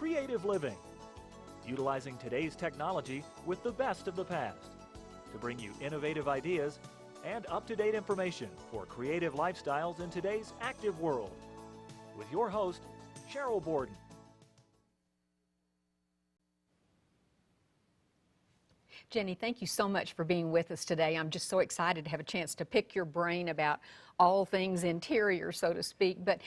creative living, utilizing today's technology with the best of the past to bring you innovative ideas and up-to-date information for creative lifestyles in today's active world. With your host, Sheryl Borden. Jenny, thank you so much for being with us today. I'm just so excited to have a chance to pick your brain about all things interior, so to speak. But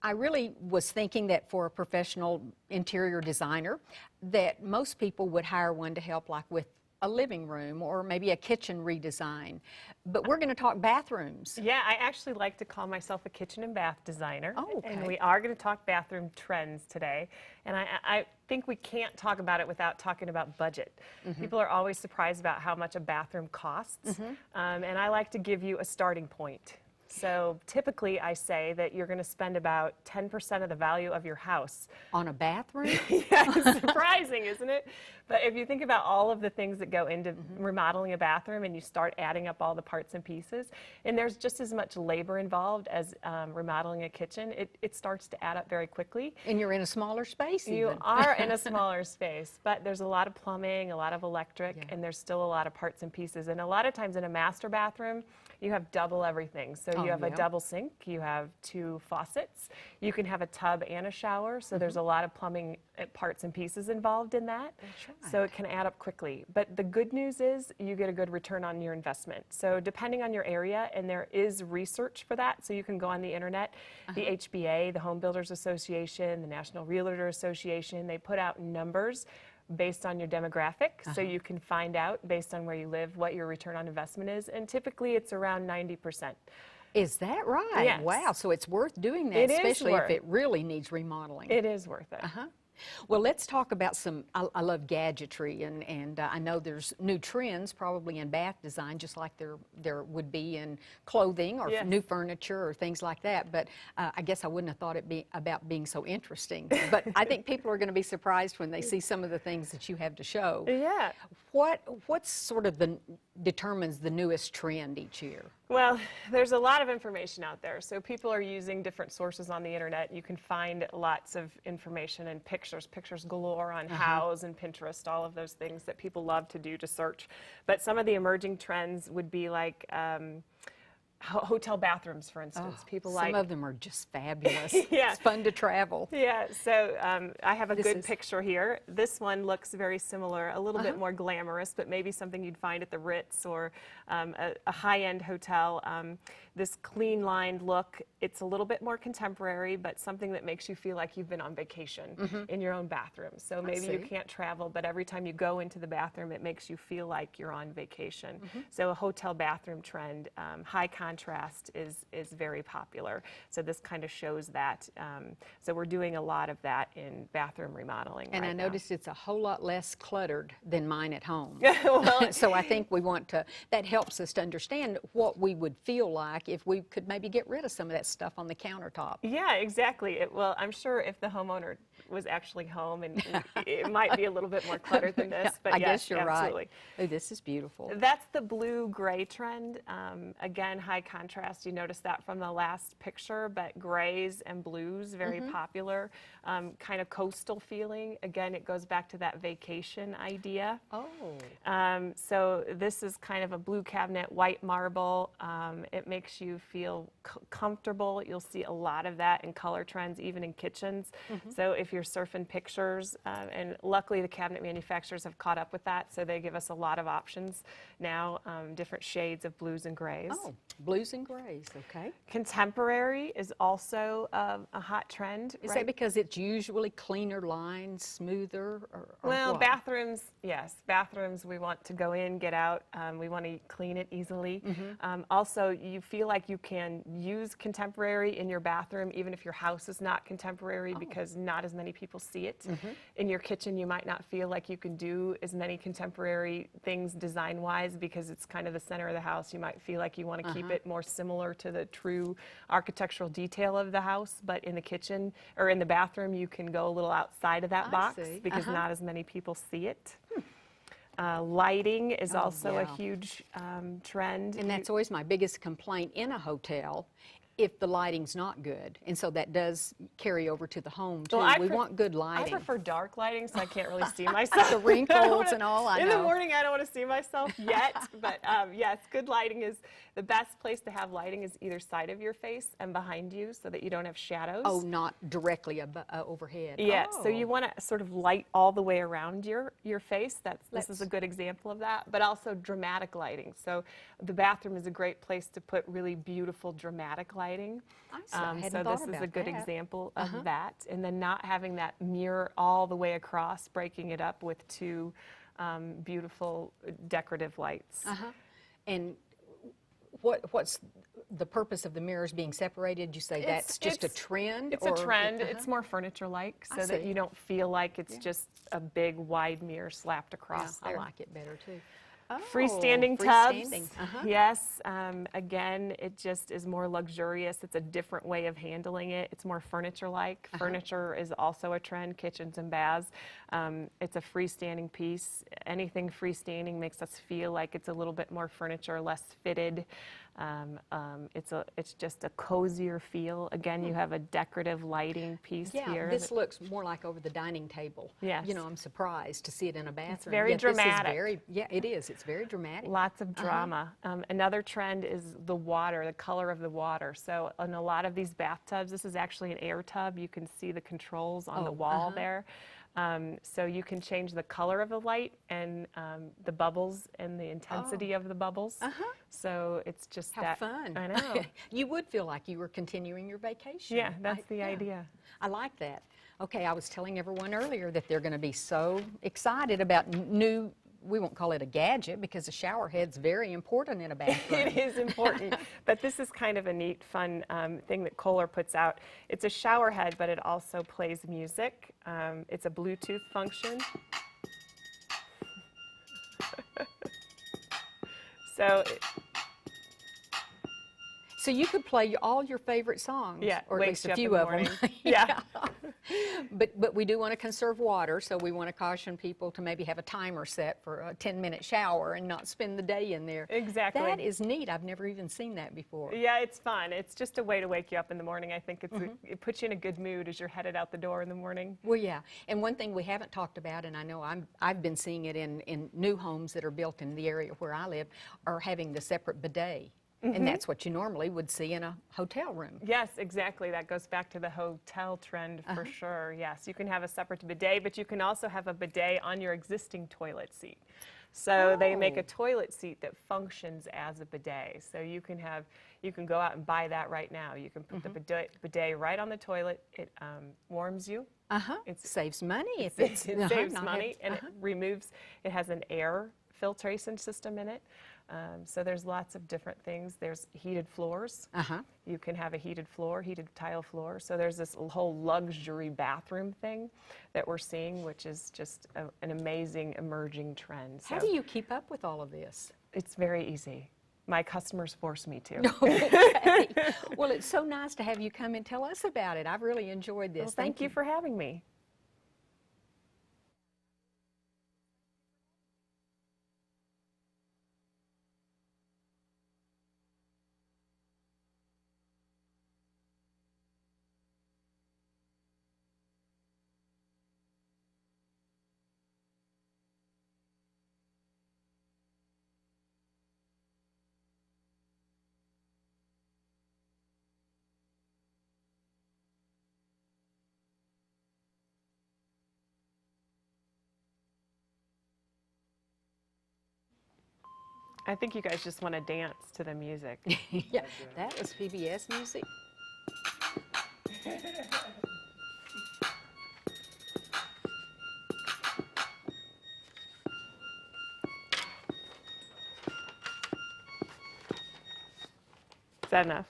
I really was thinking that for a professional interior designer, that most people would hire one to help like with a living room or maybe a kitchen redesign. But we're going to talk bathrooms. Yeah, I actually like to call myself a kitchen and bath designer. Oh, okay. And we are going to talk bathroom trends today. And I think we can't talk about it without talking about budget. People are always surprised about how much a bathroom costs. And I like to give you a starting point. So typically I say that you're going to spend about 10% of the value of your house. On a bathroom? Yeah, it's surprising, isn't it? But if you think about all of the things that go into remodeling a bathroom and you start adding up all the parts and pieces, and there's just as much labor involved as remodeling a kitchen, it starts to add up very quickly. And you're in a smaller space even. You are in a smaller space, but there's a lot of plumbing, a lot of electric, and there's still a lot of parts and pieces. And a lot of times in a master bathroom, you have double everything. So you have a double sink, you have 2 faucets, you can have a tub and a shower, so there's a lot of plumbing parts and pieces involved in that. That's right. So it can add up quickly. But the good news is you get a good return on your investment. So depending on your area, and there is research for that, so you can go on the internet, the HBA, the Home Builders Association, the National Realtor Association, they put out numbers based on your demographic, so you can find out based on where you live what your return on investment is, and typically it's around 90%. Is that right? Yes. Wow, so it's worth doing that, It is especially worth. if it really needs remodeling. It is worth it. Well, let's talk about some, I love gadgetry, and I know there's new trends probably in bath design, just like there would be in clothing or new furniture or things like that, but I guess I wouldn't have thought about being so interesting. But I think people are going to be surprised when they see some of the things that you have to show. Yeah. What's sort of determines the newest trend each year? Well, there's a lot of information out there, so people are using different sources on the internet. You can find lots of information and pictures galore on Houzz and Pinterest, all of those things that people love to do to search. But some of the emerging trends would be like hotel bathrooms, for instance. People some of them are just fabulous. Yeah. It's fun to travel. Yeah, so I have a good picture here. This one looks very similar, a little bit more glamorous, but maybe something you'd find at the Ritz or a high-end hotel. This clean-lined look, it's a little bit more contemporary, but something that makes you feel like you've been on vacation in your own bathroom. So maybe you can't travel, but every time you go into the bathroom, it makes you feel like you're on vacation. So a hotel bathroom trend, high contrast is very popular. So this kind of shows that. So we're doing a lot of that in bathroom remodeling. And right I now. noticed it's a whole lot less cluttered than mine at home. Well, So I think we want to, that helps us to understand what we would feel like if we could maybe get rid of some of that stuff on the countertop. yeah, exactly. Well, I'm sure if the homeowner was actually home, and it might be a little bit more cluttered than this, but I yes, guess you're absolutely. right. Oh, this is beautiful. That's the blue-gray trend. Again, high contrast. You noticed that from the last picture, but grays and blues, very popular. Kind of coastal feeling. Again, it goes back to that vacation idea. So this is kind of a blue cabinet, white marble. It makes you feel comfortable. You'll see a lot of that in color trends, even in kitchens. So if you're surfing pictures, and luckily the cabinet manufacturers have caught up with that, so they give us a lot of options now, different shades of blues and grays. Oh, blues and grays, okay. Contemporary is also a hot trend. Is that because it's usually cleaner lines, smoother, or Well, what? bathrooms, yes. Bathrooms, we want to go in, get out. We want to clean it easily. Also, you feel like you can use contemporary in your bathroom, even if your house is not contemporary, because not as many people see it. In your kitchen, you might not feel like you can do as many contemporary things design-wise because it's kind of the center of the house. You might feel like you want to keep it more similar to the true architectural detail of the house, but in the kitchen or in the bathroom, you can go a little outside of that box because not as many people see it. Lighting is also a huge trend. And that's always my biggest complaint in a hotel if the lighting's not good, and so that does carry over to the home too. Well, We want good lighting. I prefer dark lighting, so I can't really see myself. The wrinkles and all, I know. In the morning, I don't want to see myself yet, but yes, good lighting is the best place to have lighting is either side of your face and behind you so that you don't have shadows. Oh, not directly overhead. Yeah, Oh. so you want to sort of light all the way around your face. This is a good example of that, but also dramatic lighting. So the bathroom is a great place to put really beautiful dramatic lighting. I see. I hadn't So thought this is a about good that. example of that. And then not having that mirror all the way across, breaking it up with two beautiful decorative lights. And what's the purpose of the mirrors being separated? You say that's just a trend? It's a trend. It's more furniture-like so that you don't feel like it's just a big wide mirror slapped across I there. like it better too. Oh, Freestanding tubs. freestanding. Yes. Again, it just is more luxurious. It's a different way of handling it. It's more furniture-like. Furniture is also a trend, kitchens and baths. It's a freestanding piece. Anything freestanding makes us feel like it's a little bit more furniture, less fitted. It's just a cozier feel. Again, you have a decorative lighting piece here. This looks more like over the dining table. Yes. You know, I'm surprised to see it in a bathroom. It's very dramatic. It is. It's very dramatic. Lots of drama. Another trend is the water, the color of the water. So in a lot of these bathtubs, this is actually an air tub. You can see the controls on the wall there. So you can change the color of the light and the bubbles and the intensity of the bubbles. So it's just How that fun. I know. You would feel like you were continuing your vacation. Yeah, that's the idea. I like that. Okay, I was telling everyone earlier that they're going to be so excited about new, we won't call it a gadget because a shower head's very important in a bathroom. It is important, but this is kind of a neat, fun thing that Kohler puts out. It's a shower head, but it also plays music. It's a Bluetooth function. So you could play all your favorite songs, or at least a few of them. Yeah. But we do want to conserve water, so we want to caution people to maybe have a timer set for a 10-minute shower and not spend the day in there. Exactly. That is neat. I've never even seen that before. Yeah, it's fun. It's just a way to wake you up in the morning. I think it puts you in a good mood as you're headed out the door in the morning. Well, yeah. And one thing we haven't talked about, and I know I've been seeing it in new homes that are built in the area where I live, are having the separate bidet. And that's what you normally would see in a hotel room. Yes, exactly. That goes back to the hotel trend for sure. Yes, you can have a separate bidet, but you can also have a bidet on your existing toilet seat. So they make a toilet seat that functions as a bidet. So you can go out and buy that right now. You can put the bidet right on the toilet. It warms you. It saves money if It it's saves money, and it removes. It has an air filtration system in it. So there's lots of different things. There's heated floors. You can have a heated floor, heated tile floor. So there's this whole luxury bathroom thing that we're seeing, which is just an amazing emerging trend. So How do you keep up with all of this? it's very easy. My customers force me to. Okay. Well, it's so nice to have you come and tell us about it. I've really enjoyed this. Well, thank you for having me. I think you guys just want to dance to the music. Yeah, that was PBS music. Is that enough?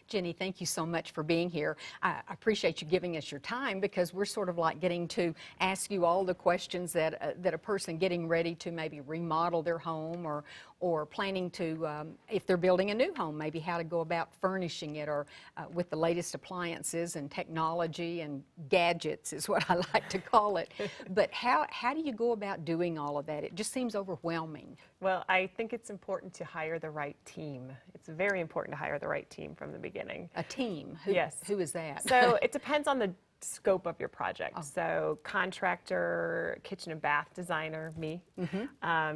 Jenny, thank you so much for being here. I appreciate you giving us your time, because we're sort of like getting to ask you all the questions that a person getting ready to maybe remodel their home, or planning to, if they're building a new home, maybe how to go about furnishing it, or with the latest appliances and technology and gadgets is what I like to call it. But how do you go about doing all of that? It just seems overwhelming. Well, I think it's important to hire the right team. It's very important to hire the right team from the beginning. A team? Yes. Who is that? So it depends on the scope of your project. So contractor, kitchen and bath designer, me,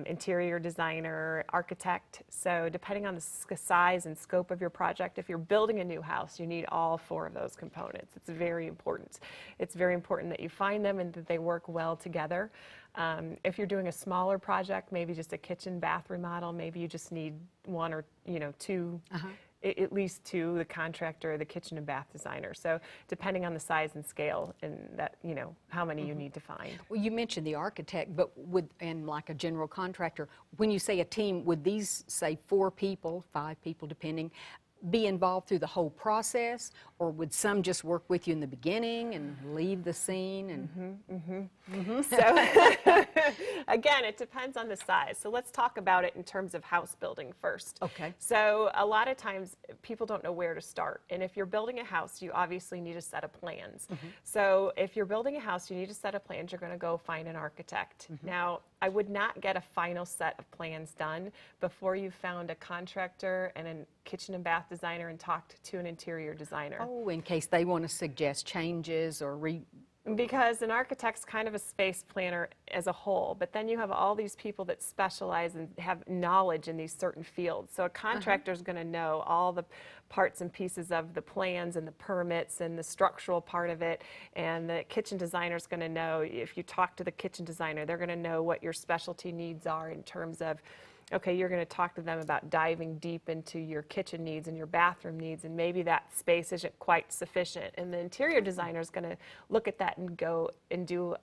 interior designer, architect. So depending on the size and scope of your project, if you're building a new house, you need all 4 of those components. It's very important. It's very important that you find them and that they work well together. If you're doing a smaller project, maybe just a kitchen bath remodel, maybe you just need 1 or 2, at least 2, the contractor, the kitchen and bath designer. So depending on the size and scale, and that, how many you need to find. Well, you mentioned the architect, but and like a general contractor, when you say a team, would these, say, 4 people, 5 people depending, be involved through the whole process, or would some just work with you in the beginning and leave the scene? And So again, it depends on the size. So let's talk about it in terms of house building first. Okay. So a lot of times people don't know where to start. And if you're building a house, you obviously need a set of plans. So if you're building a house, you need a set of plans. You're going to go find an architect. Now, I would not get a final set of plans done before you found a contractor and a kitchen and bath designer and talked to an interior designer. oh, in case they want to suggest changes or Because an architect's kind of a space planner as a whole, but then you have all these people that specialize and have knowledge in these certain fields. So a contractor's going to know all the parts and pieces of the plans and the permits and the structural part of it, and the kitchen designer's going to know, if you talk to the kitchen designer, they're going to know what your specialty needs are in terms of, okay, you're going to talk to them about diving deep into your kitchen needs and your bathroom needs, and maybe that space isn't quite sufficient. And the interior designer is going to look at that and go and do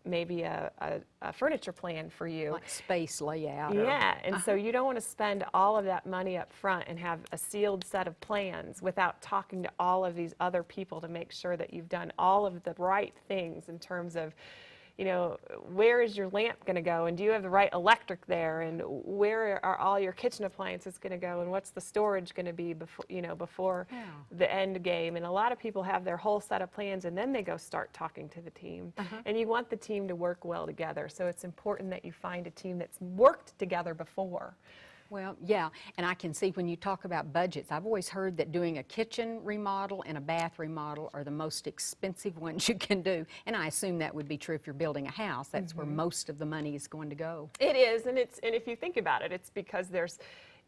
maybe a furniture plan for you. like space layout. Yeah, and so you don't want to spend all of that money up front and have a sealed set of plans without talking to all of these other people to make sure that you've done all of the right things in terms of, where is your lamp going to go, and do you have the right electric there, and where are all your kitchen appliances going to go, and what's the storage going to be before the end game. And a lot of people have their whole set of plans, and then they go start talking to the team. And you want the team to work well together, so it's important that you find a team that's worked together before. Well, yeah, and I can see when you talk about budgets, I've always heard that doing a kitchen remodel and a bath remodel are the most expensive ones you can do. And I assume that would be true if you're building a house. That's where most of the money is going to go. It is, and if you think about it, it's because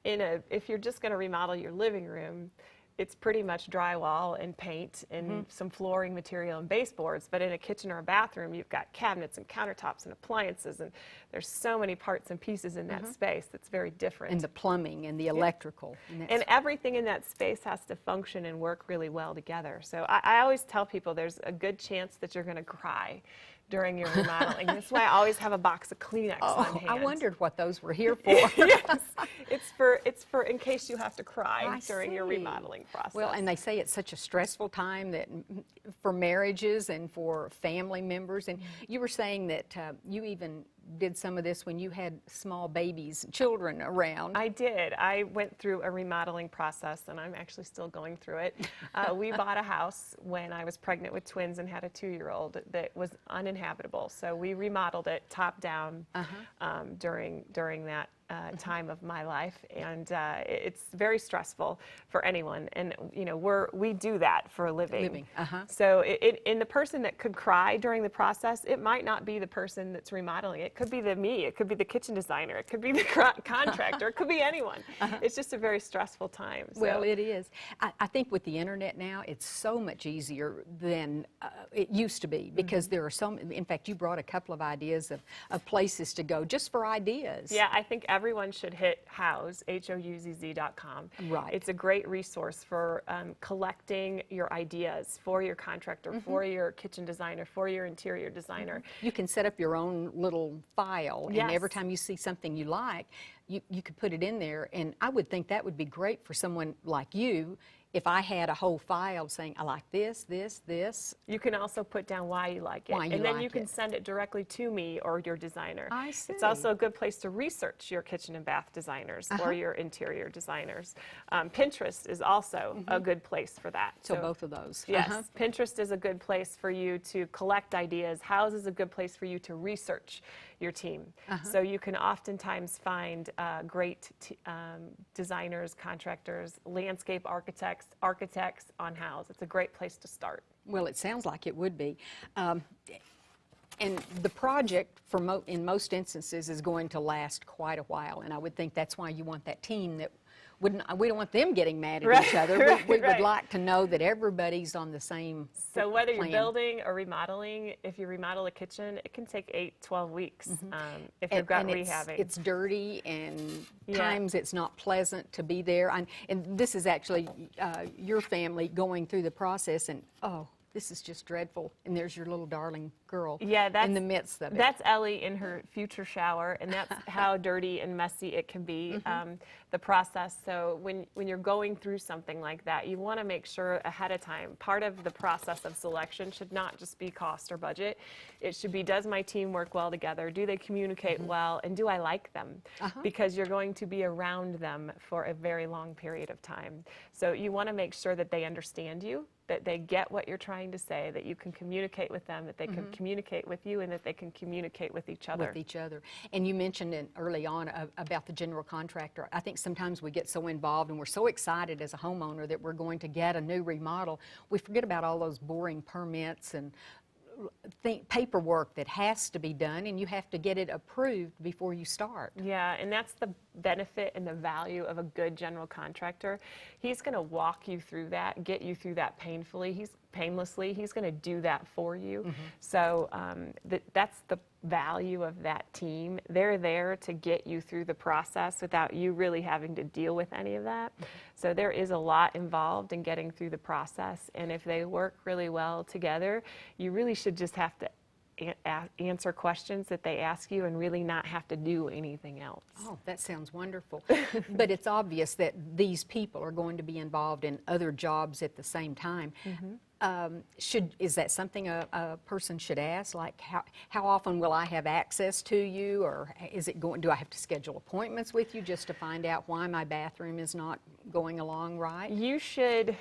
if you're just going to remodel your living room, it's pretty much drywall and paint and some flooring material and baseboards. But in a kitchen or a bathroom, you've got cabinets and countertops and appliances, and there's so many parts and pieces in that space that's very different. And the plumbing and the electrical. And everything in that space has to function and work really well together. So I always tell people there's a good chance that you're going to cry during your remodeling. That's why I always have a box of Kleenex on hand. I wondered what those were here for. Yes, it's for in case you have to cry during your remodeling process. Well, and they say it's such a stressful time that for marriages and for family members. And you were saying that you even did some of this when you had small babies, children around. I did. I went through a remodeling process, and I'm actually still going through it. We bought a house when I was pregnant with twins and had a 2-year-old that was uninhabitable. So we remodeled it top down during that time of my life, and it's very stressful for anyone. And we do that for a living. So in the person that could cry during the process, it might not be the person that's remodeling. It could be me. It could be the kitchen designer. It could be the contractor. It could be anyone. It's just a very stressful time. So. Well, it is. I think with the internet now, it's so much easier than it used to be, because there are in fact, you brought a couple of ideas of places to go just for ideas. Yeah, I think everyone should hit Houzz, HOUZZ.com. Right. It's a great resource for collecting your ideas for your contractor, for your kitchen designer, for your interior designer. You can set up your own little file, Yes. and every time you see something you like, you could put it in there, and I would think that would be great for someone like you. If I had a whole file saying, I like this, this, this. You can also put down why you like it. Why you and then like you can it. send it directly to me or your designer. I see. It's also a good place to research your kitchen and bath designers or your interior designers. Pinterest is also a good place for that. So both of those. Yes, Pinterest is a good place for you to collect ideas. Houzz is a good place for you to research your team. So you can oftentimes find great designers, contractors, landscape architects on Houzz. It's a great place to start. Well, it sounds like it would be. And the project, in most instances, is going to last quite a while, and I would think that's why you want that team that we don't want them getting mad at each other. We would like to know that everybody's on the same So whether plan. you're building or remodeling, if you remodel a kitchen, it can take 8-12 weeks if you've got rehabbing. It's dirty, and times it's not pleasant to be there. And this is actually your family going through the process, and oh, this is just dreadful. And there's your little darling girl in the midst of it. That's Ellie in her future shower, and that's how dirty and messy it can be, the process. So when you're going through something like that, you want to make sure ahead of time. Part of the process of selection should not just be cost or budget. It should be, does my team work well together? Do they communicate well? And do I like them? Because you're going to be around them for a very long period of time. So you want to make sure that they understand you, that they get what you're trying to say, that you can communicate with them, that they can communicate with you, and that they can communicate with each other. And you mentioned early on about the general contractor. I think sometimes we get so involved and we're so excited as a homeowner that we're going to get a new remodel, we forget about all those boring permits and paperwork that has to be done, and you have to get it approved before you start. Yeah, and that's the benefit and the value of a good general contractor. He's going to walk you through that, get you through that painlessly. He's going to do that for you. So that's the value of that team. They're there to get you through the process without you really having to deal with any of that. So there is a lot involved in getting through the process, and if they work really well together, you really should just have to answer questions that they ask you and really not have to do anything else. Oh, that sounds wonderful. But it's obvious that these people are going to be involved in other jobs at the same time. Is that something a person should ask? Like, how often will I have access to you, or do I have to schedule appointments with you just to find out why my bathroom is not going along right? You should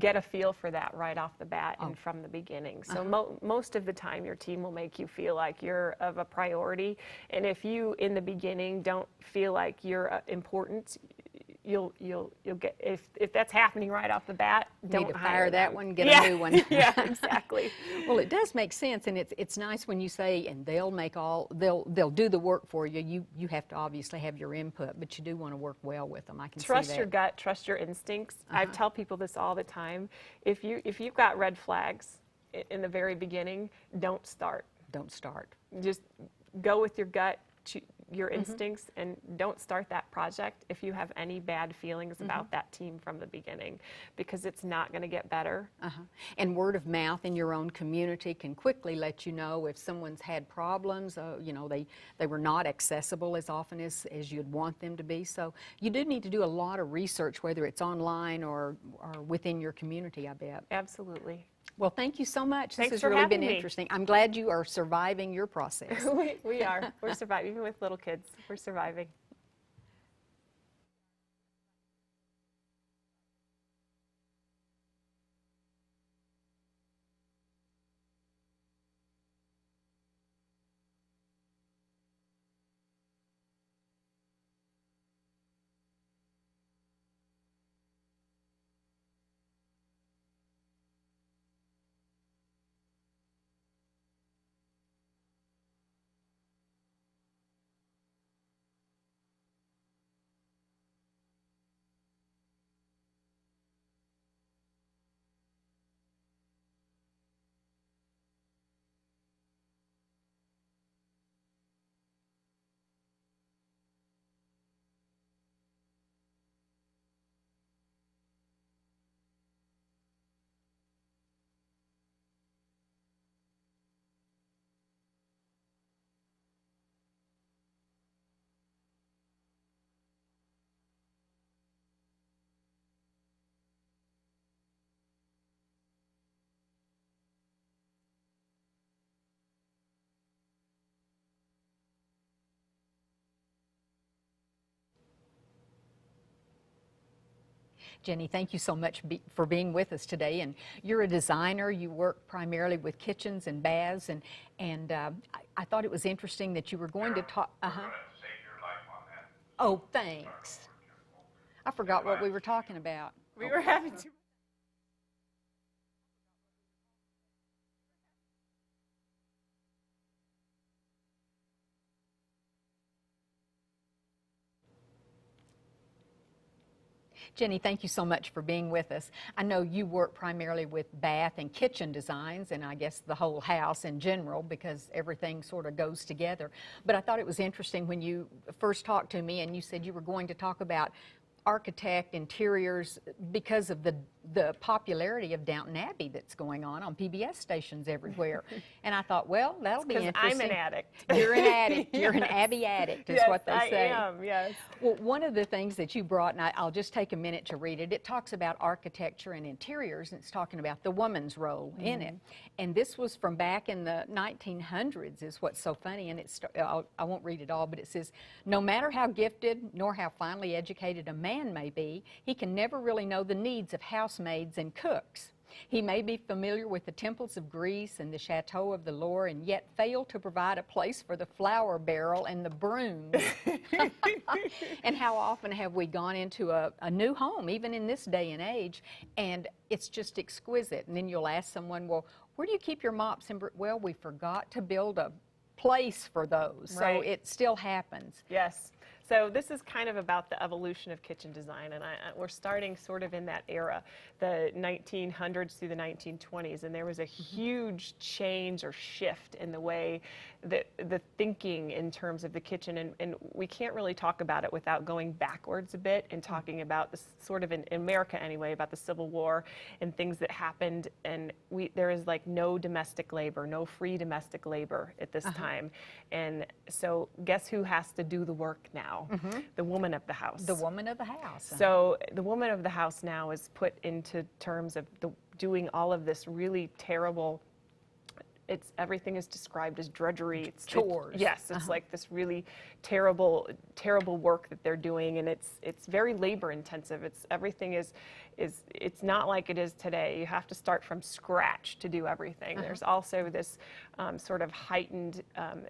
get a feel for that right off the bat and from the beginning. So most of the time your team will make you feel like you're of a priority, and if you in the beginning don't feel like you're important, you'll get, if that's happening right off the bat, don't need to hire fire that them. one, get a new one. Yeah, exactly. Well, it does make sense, and it's nice when you say, and they'll do the work for you. You have to obviously have your input, but you do want to work well with them. I can see that. Trust your gut, trust your instincts. I tell people this all the time. If you've got red flags in the very beginning, don't start. Don't start. Just go with your gut, your instincts, and don't start that project if you have any bad feelings about that team from the beginning, because it's not going to get better. And word of mouth in your own community can quickly let you know if someone's had problems. They were not accessible as often as you'd want them to be. So you do need to do a lot of research, whether it's online or within your community, I bet. Absolutely. Well, thank you so much. Thanks this has for really having been me. interesting. I'm glad you are surviving your process. We are. We're surviving. Even with little kids, we're surviving. Jenny, thank you so much for being with us today. And you're a designer. You work primarily with kitchens and baths, and I thought it was interesting that you were going to talk. Oh, thanks. I forgot what we were talking about. We were having to. Jenny, thank you so much for being with us. I know you work primarily with bath and kitchen designs, and I guess the whole house in general, because everything sort of goes together. But I thought it was interesting when you first talked to me and you said you were going to talk about architect interiors because of the popularity of Downton Abbey that's going on PBS stations everywhere. And I thought, well, that'll be interesting. I'm an addict. You're an addict. Yes. You're an Abbey addict is yes, what they say. I am, yes. Well, one of the things that you brought, and I'll just take a minute to read it, it talks about architecture and interiors, and it's talking about the woman's role in it. And this was from back in the 1900s is what's so funny, and I won't read it all, but it says, no matter how gifted nor how finely educated a man may be, he can never really know the needs of housemaids and cooks. He may be familiar with the temples of Greece and the chateau of the Loire, and yet fail to provide a place for the flour barrel and the brooms. And how often have we gone into a new home, even in this day and age, and it's just exquisite. And then you'll ask someone, well, where do you keep your mops? And well, we forgot to build a place for those. Right. So it still happens. Yes. So this is kind of about the evolution of kitchen design, and we're starting sort of in that era, the 1900s through the 1920s, and there was a huge change or shift in the way the thinking in terms of the kitchen, and we can't really talk about it without going backwards a bit and talking about this sort of in America anyway, about the Civil War and things that happened, and there is like no domestic labor, no free domestic labor at this time, and so guess who has to do the work now? The woman of the house. The woman of the house. So the woman of the house now is put into terms of doing all of this really terrible, everything is described as drudgery. It's chores. Yes, it's like this really terrible work that they're doing, and it's very labor intensive. Everything is it's not like it is today. You have to start from scratch to do everything. There's also this sort of heightened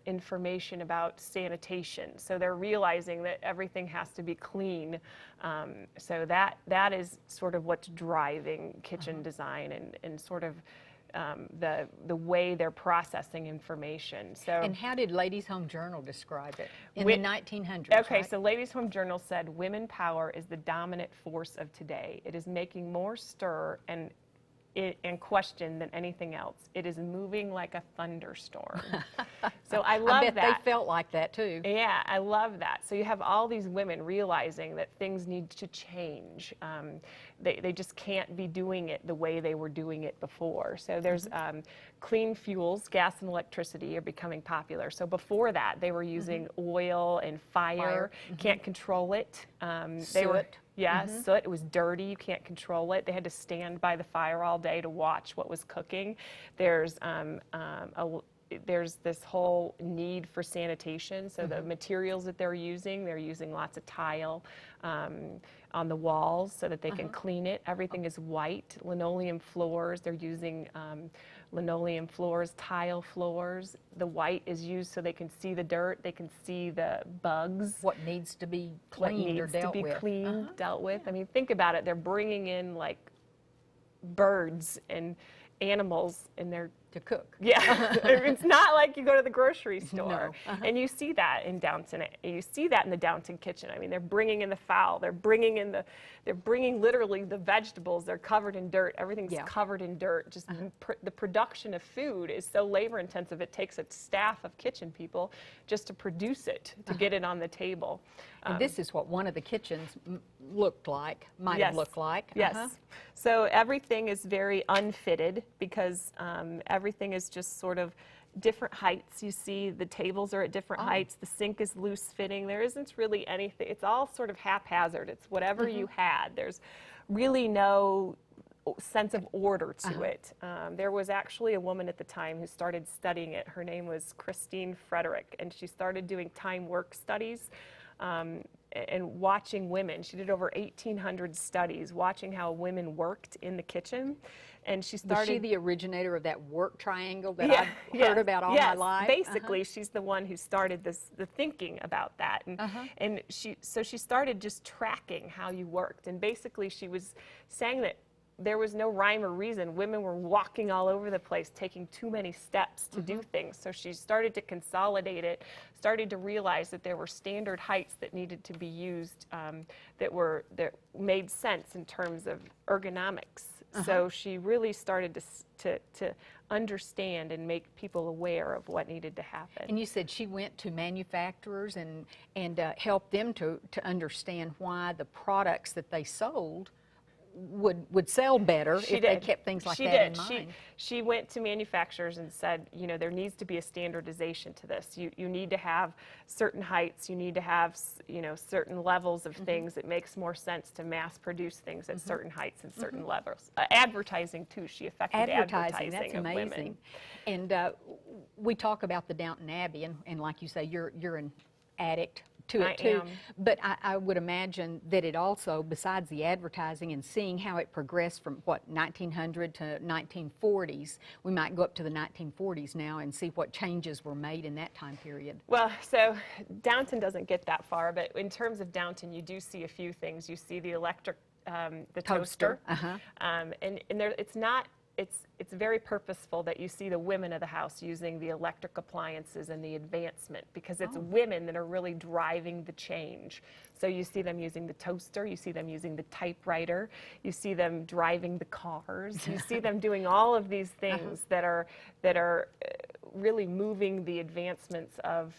information about sanitation. So they're realizing that everything has to be clean. So that is sort of what's driving kitchen design and sort of the way they're processing information. So, and how did Ladies' Home Journal describe it in the 1900s? Okay, right? so Ladies' Home Journal said, women power is the dominant force of today. It is making more stir and question than anything else. It is moving like a thunderstorm. So I love I bet that. they felt like that too. Yeah, I love that. So you have all these women realizing that things need to change. They just can't be doing it the way they were doing it before. So there's clean fuels, gas and electricity are becoming popular. So before that, they were using oil and fire. Can't control it. Soot. Soot. It was dirty. You can't control it. They had to stand by the fire all day to watch what was cooking. There's this whole need for sanitation. So the materials that they're using lots of tile on the walls so that they can clean it. Everything is white. Linoleum floors. They're using linoleum floors, tile floors. The white is used so they can see the dirt. They can see the bugs. What needs to be cleaned or dealt with. Dealt with. I mean, think about it. They're bringing in like birds and animals in their to cook. Yeah, it's not like you go to the grocery store. No. And you see that in Downton. You see that in the Downton kitchen. I mean, they're bringing in the fowl. They're bringing literally the vegetables. They're covered in dirt. Everything's covered in dirt. Just the production of food is so labor intensive. It takes a staff of kitchen people just to produce it, to get it on the table. And this is what one of the kitchens might have looked like. Yes. So everything is very unfitted because everything is just sort of different heights. You see the tables are at different heights. The sink is loose fitting. There isn't really anything. It's all sort of haphazard. It's whatever you had. There's really no sense of order to it. There was actually a woman at the time who started studying it. Her name was Christine Frederick, and she started doing time work studies. and watching women. She did over 1,800 studies watching how women worked in the kitchen. And she started. Was she the originator of that work triangle that I've heard about all my life? Basically, she's the one who started the thinking about that. And she started just tracking how you worked. And basically, she was saying that there was no rhyme or reason. Women were walking all over the place, taking too many steps to do things. So she started to consolidate it, started to realize that there were standard heights that needed to be used that made sense in terms of ergonomics. So she really started to understand and make people aware of what needed to happen. And you said she went to manufacturers and helped them to understand why the products that they sold would sell better if they kept things like that in mind. She went to manufacturers and said, you know, there needs to be a standardization to this. You need to have certain heights. You need to have, you know, certain levels of things. It makes more sense to mass produce things at certain heights and certain levels. Advertising too. She affected advertising that's of amazing. women. And we talk about the Downton Abbey, and like you say, you're an addict to it too. But I would imagine that it also, besides the advertising and seeing how it progressed from what, 1900 to 1940s, we might go up to the 1940s now and see what changes were made in that time period. Well, so Downton doesn't get that far, but in terms of Downton, you do see a few things. You see the electric, the toaster, and there, it's very purposeful that you see the women of the house using the electric appliances and the advancement, because it's women that are really driving the change. So you see them using the toaster, you see them using the typewriter, you see them driving the cars, you see them doing all of these things that are really moving the advancements of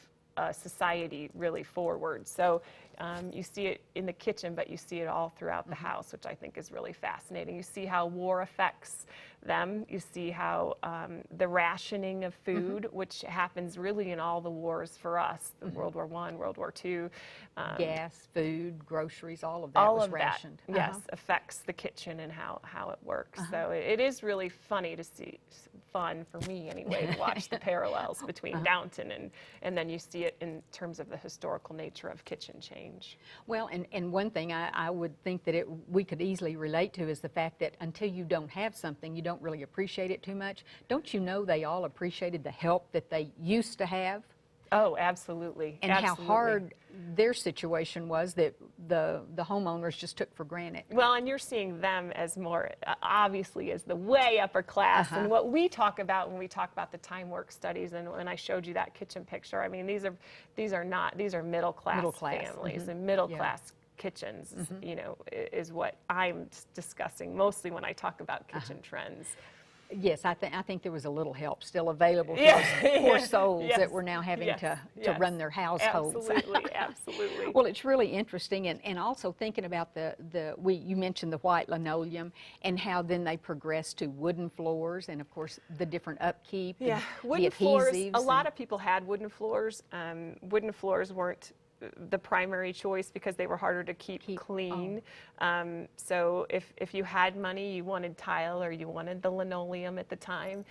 society really forward. So you see it in the kitchen, but you see it all throughout the house, which I think is really fascinating. You see how war affects them. You see how the rationing of food, which happens really in all the wars for us, World War I, World War II. Gas, food, groceries, all of that was rationed. Yes, affects the kitchen and how it works. So it is really funny to see, fun for me anyway, to watch the parallels between Downton and then you see it in terms of the historical nature of kitchen change. Well, and one thing I would think that we could easily relate to is the fact that until you don't have something, you don't really appreciate it too much. Don't you know they all appreciated the help that they used to have? Oh, absolutely. And how hard their situation was that the homeowners just took for granted. Well, and you're seeing them as more, obviously, as the way upper class. And what we talk about when we talk about the time work studies, and when I showed you that kitchen picture, I mean, these are middle class families and middle class kitchens, you know, is what I'm discussing mostly when I talk about kitchen trends. Yes, I think there was a little help still available for those poor souls that were now having to run their households. Absolutely, absolutely. Well, it's really interesting, and also thinking about you mentioned the white linoleum and how then they progressed to wooden floors, and of course the different upkeep. Yeah, the wooden floors. A lot and of people had wooden floors. Wooden floors weren't the primary choice because they were harder to keep clean. So if you had money, you wanted tile or you wanted the linoleum at the time.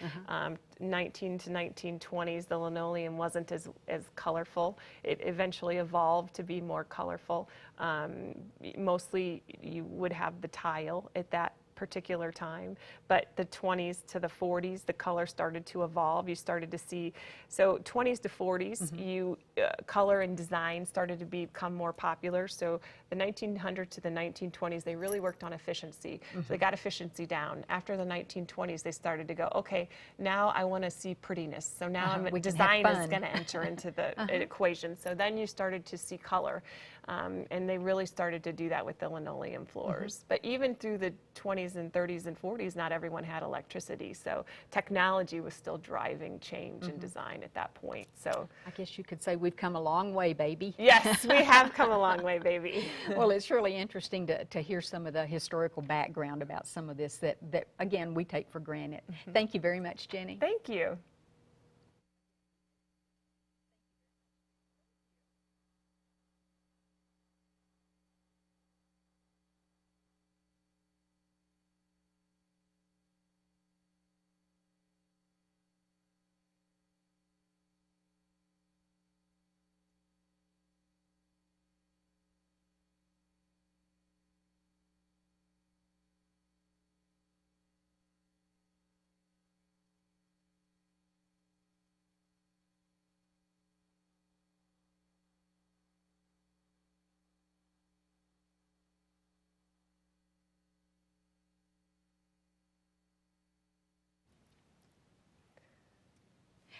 19 to 1920s, the linoleum wasn't as colorful. It eventually evolved to be more colorful. Mostly you would have the tile at that particular time, but the 20s to the 40s, the color started to evolve. You started to see, so 20s to 40s, color and design started to become more popular. So the 1900s to the 1920s, they really worked on efficiency. So they got efficiency down. After the 1920s, they started to go, okay, now I want to see prettiness. So now design is going to enter into the equation. So then you started to see color. And they really started to do that with the linoleum floors. But even through the 20s and 30s and 40s, not everyone had electricity. So technology was still driving change in design at that point. So I guess you could say we've come a long way, baby. Yes, we have come a long way, baby. Well, it's really interesting to hear some of the historical background about some of this that again, we take for granted. Thank you very much, Jenny. Thank you.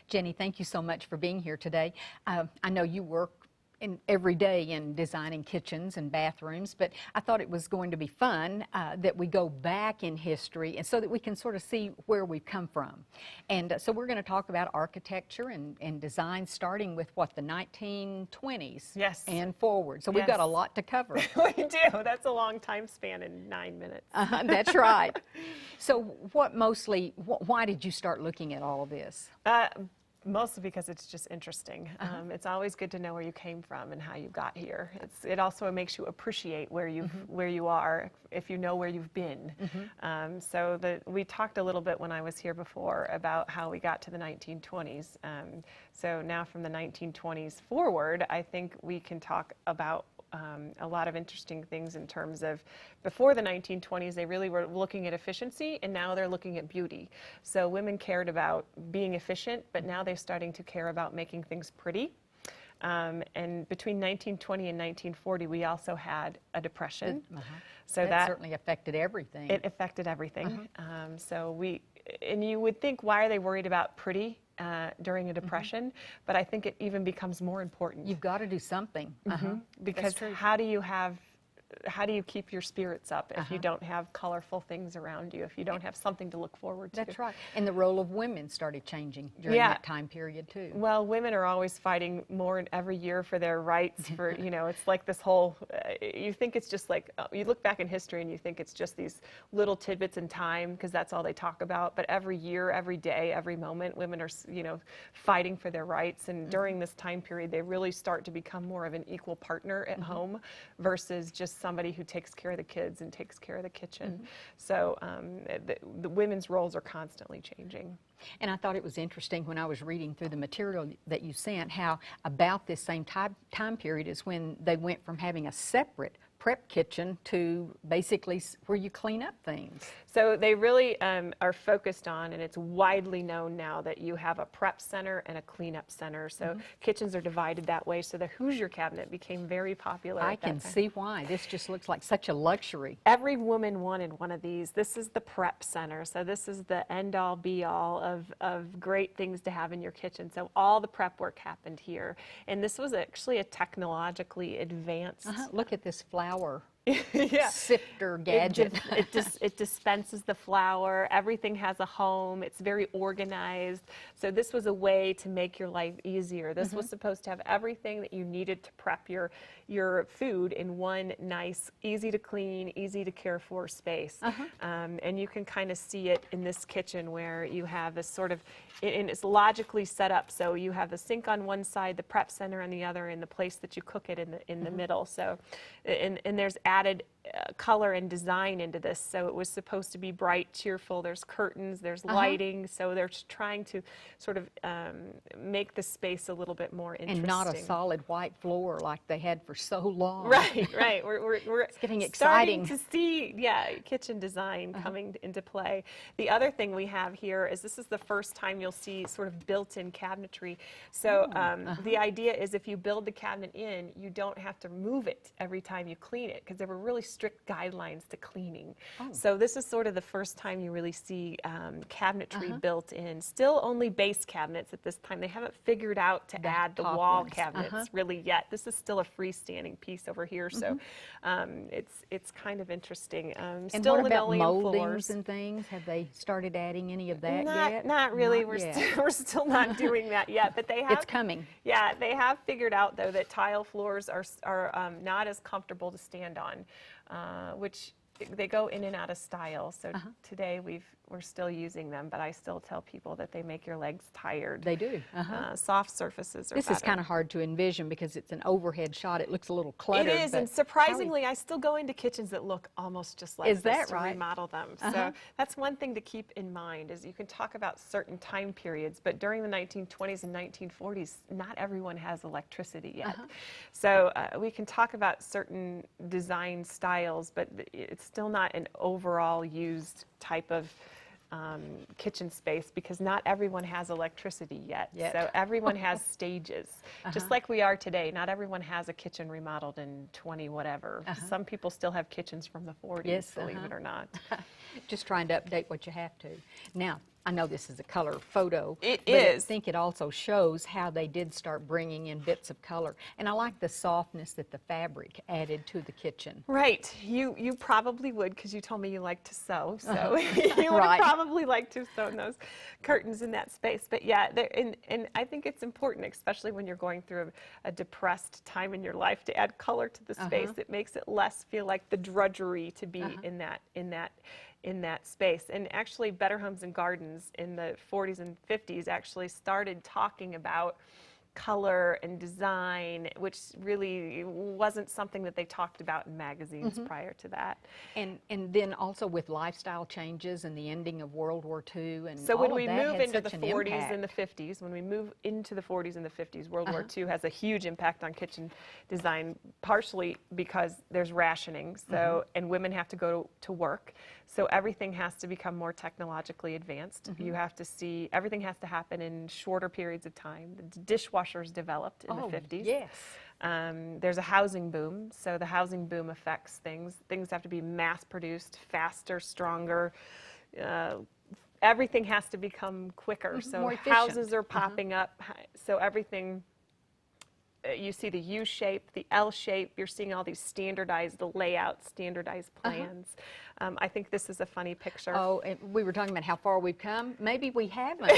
Jenny, thank you so much for being here today. I know you work every day in designing kitchens and bathrooms, but I thought it was going to be fun that we go back in history and so that we can sort of see where we've come from. And so we're going to talk about architecture and design starting with what, the 1920s Yes. and forward. So we've got a lot to cover. We do. That's a long time span in 9 minutes. That's right. So why did you start looking at all this? Mostly because it's just interesting. It's always good to know where you came from and how you got here. It also makes you appreciate where you are if you know where you've been. We talked a little bit when I was here before about how we got to the 1920s. So now from the 1920s forward, I think we can talk about a lot of interesting things in terms of before the 1920s, they really were looking at efficiency, and now they're looking at beauty. So women cared about being efficient, but now they're starting to care about making things pretty. And between 1920 and 1940, we also had a depression. So that certainly affected everything. It affected everything. And you would think, why are they worried about pretty during a depression? But I think it even becomes more important. You've got to do something. Because how do you keep your spirits up if you don't have colorful things around you, if you don't have something to look forward to? That's right. And the role of women started changing during that time period too. Well, women are always fighting more every year for their rights. For it's like this whole. You think it's just like you look back in history and you think it's just these little tidbits in time because that's all they talk about. But every year, every day, every moment, women are fighting for their rights. And during this time period, they really start to become more of an equal partner at home versus just somebody who takes care of the kids and takes care of the kitchen. So the women's roles are constantly changing. And I thought it was interesting when I was reading through the material that you sent, how about this same time period is when they went from having a separate prep kitchen to basically where you clean up things. So they really are focused on, and it's widely known now, that you have a prep center and a cleanup center. So kitchens are divided that way. So the Hoosier cabinet became very popular. I can see why. This just looks like such a luxury. Every woman wanted one of these. This is the prep center. So this is the end-all, be-all of great things to have in your kitchen. So all the prep work happened here. And this was actually a technologically advanced... Look at this flour yeah. sifter gadget. It dispenses the flour. Everything has a home. It's very organized. So this was a way to make your life easier. This was supposed to have everything that you needed to prep your food in one nice, easy to clean, easy to care for space. And you can kind of see it in this kitchen where you have this sort of, and it's logically set up. So you have the sink on one side, the prep center on the other, and the place that you cook it in the middle. So, and there's added color and design into this. So it was supposed to be bright, cheerful. There's curtains, there's lighting. So they're trying to sort of make the space a little bit more interesting. And not a solid white floor like they had for so long. Right. We're it's getting exciting to see, kitchen design coming into play. The other thing we have here is this is the first time you'll see sort of built-in cabinetry. So the idea is if you build the cabinet in, you don't have to move it every time you clean it, because there were really strict guidelines to cleaning. So this is sort of the first time you really see cabinetry built in. Still only base cabinets at this time. They haven't figured out to add the wall cabinets really yet. This is still a freestanding piece over here. So it's kind of interesting. And still what about linoleum moldings floors and things? Have they started adding any of that yet? Not really. Not We're yet. still not doing that yet. But they have. It's coming. Yeah, they have figured out though that tile floors are not as comfortable to stand on, which they go in and out of style. So today we're still using them, but I still tell people that they make your legs tired. They do. Soft surfaces are This better. is kind of hard to envision because it's an overhead shot. It looks a little cluttered. It is, and surprisingly, I still go into kitchens that look almost just like this to remodel them. So that's one thing to keep in mind, is you can talk about certain time periods, but during the 1920s and 1940s, not everyone has electricity yet. So we can talk about certain design styles, but it's still not an overall used type of kitchen space, because not everyone has electricity yet. So everyone has stages, just like we are today. Not everyone has a kitchen remodeled in 20 whatever. Some people still have kitchens from the 40s, believe it or not. Just trying to update what you have to. Now, I know this is a color photo. It but is. I think it also shows how they did start bringing in bits of color. And I like the softness that the fabric added to the kitchen. Right. You probably would, because you told me you like to sew. So you would Right. probably like to have sewn those curtains in that space. But yeah, and I think it's important, especially when you're going through a depressed time in your life, to add color to the space. It makes it less feel like the drudgery to be in that space. And actually, Better Homes and Gardens in the 40s and 50s actually started talking about color and design, which really wasn't something that they talked about in magazines prior to that. And then also with lifestyle changes and the ending of World War II and So all when of we that move had into the such an 40s impact. and the 50s, when we move into the 40s and the 50s, World War II has a huge impact on kitchen design, partially because there's rationing, so and women have to go to work. So everything has to become more technologically advanced. You have to see, everything has to happen in shorter periods of time. The dishwashers developed in the 50s. Yes. There's a housing boom, so the housing boom affects things. Things have to be mass produced, faster, stronger. Everything has to become quicker. So more efficient. houses are popping up. So everything, you see the U shape, the L shape. You're seeing all these standardized layouts, standardized plans. I think this is a funny picture. Oh, and we were talking about how far we've come. Maybe we haven't.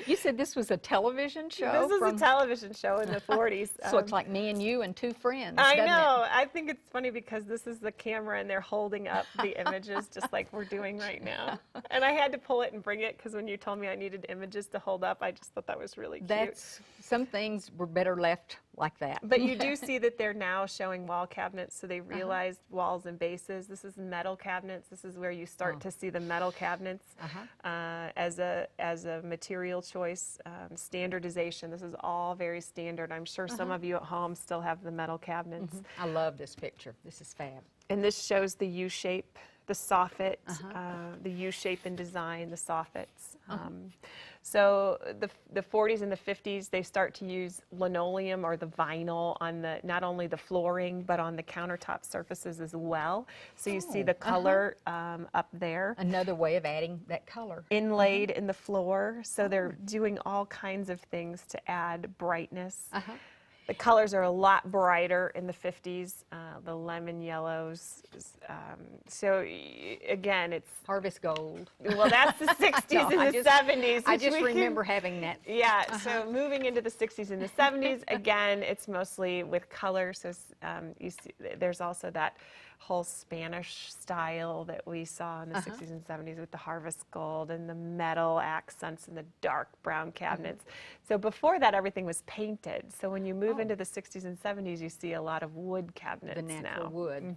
You said this was a television show? This is a television show in the 40s. So it's like me and you and two friends, I doesn't know. it? I think it's funny because this is the camera and they're holding up the images just like we're doing right now. And I had to pull it and bring it because when you told me I needed images to hold up, I just thought that was really cute. Some things were better left like that. But you do see that they're now showing wall cabinets, so they realized walls and bases. This is metal cabinets. This is where you start to see the metal cabinets as a material choice. Standardization. This is all very standard. I'm sure some of you at home still have the metal cabinets. I love this picture. This is fab. And this shows the U shape, the soffit, the U shape in design, the soffits. So the 40s and the 50s, they start to use linoleum or the vinyl on the not only the flooring but on the countertop surfaces as well. So you see the color up there. Another way of adding that color. Inlaid in the floor. So they're doing all kinds of things to add brightness. The colors are a lot brighter in the 50s, the lemon yellows. Again, it's... Harvest gold. Well, that's the 60s and the 70s. I just remember having that. Yeah, so moving into the 60s and the 70s, again, it's mostly with color. So you see, there's also that whole Spanish style that we saw in the 60s and 70s with the harvest gold and the metal accents and the dark brown cabinets. So before that, everything was painted. So when you move into the 60s and 70s, you see a lot of wood cabinets now. The natural wood.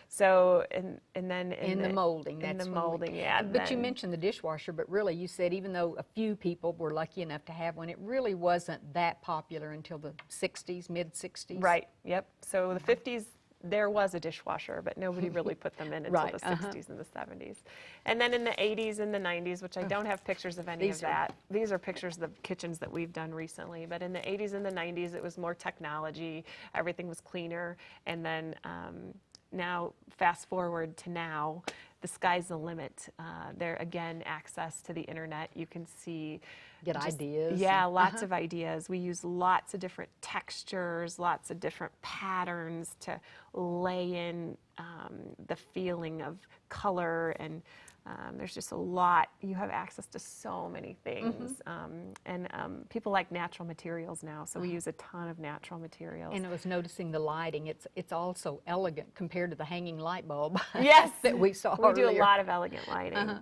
So, and then in the molding. In that's the when molding, yeah. But you mentioned the dishwasher, but really you said even though a few people were lucky enough to have one, it really wasn't that popular until the 60s, mid-60s. Right, yep. So the 50s, there was a dishwasher, but nobody really put them in until the 60s and the 70s. And then in the 80s and the 90s, which I don't have pictures of any of that. These are pictures of the kitchens that we've done recently. But in the 80s and the 90s, it was more technology. Everything was cleaner. And then now, fast forward to now, the sky's the limit. There, again, access to the internet. You can see... Get ideas. Yeah, lots of ideas. We use lots of different textures, lots of different patterns to lay in the feeling of color, and there's just a lot. You have access to so many things. And people like natural materials now, so we use a ton of natural materials. And I was noticing the lighting. It's also elegant compared to the hanging light bulb yes, that we saw we earlier. do a lot of elegant lighting.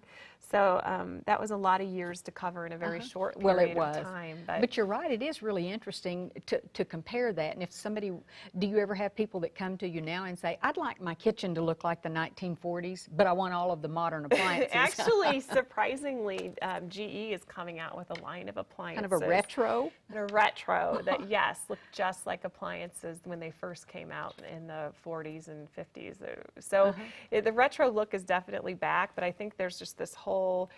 So that was a lot of years to cover in a very short period of time. But you're right, it is really interesting to compare that. And if somebody, do you ever have people that come to you now and say, I'd like my kitchen to look like the 1940s, but I want all of the modern appliances? Actually, surprisingly, GE is coming out with a line of appliances. Kind of a retro? A retro that, yes, look just like appliances when they first came out in the 40s and 50s. So the retro look is definitely definitely back, but I think there's just this whole,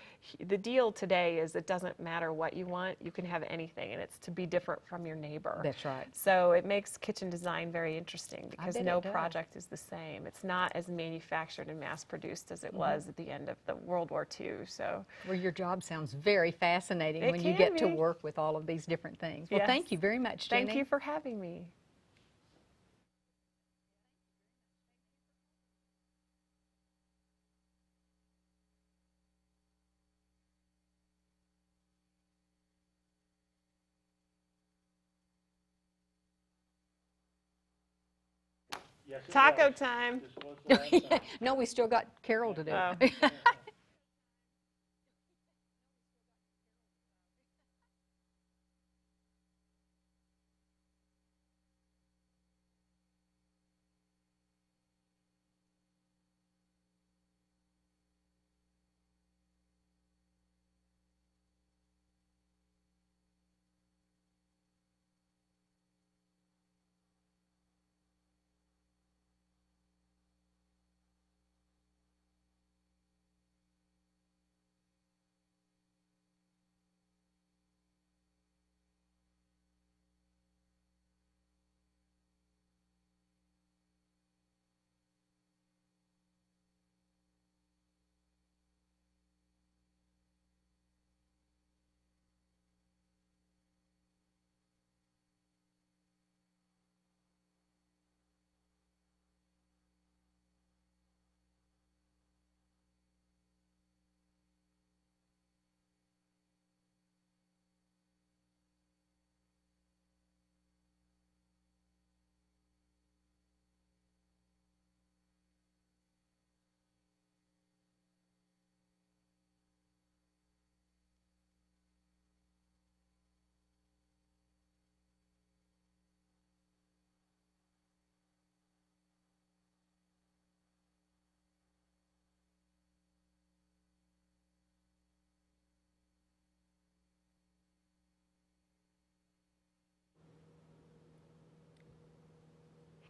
the deal today is it doesn't matter what you want, you can have anything, and it's to be different from your neighbor. That's right. So it makes kitchen design very interesting because bet no it does. project is the same. It's not as manufactured and mass produced as it was at the end of the World War II. So, well, your job sounds very fascinating It when you can get to be. work with all of these different things. Well, Yes. thank you very much, Jenny. thank you for having me. Yes, it Taco was. time. This was the last time. No, we still got Carol to do. Oh.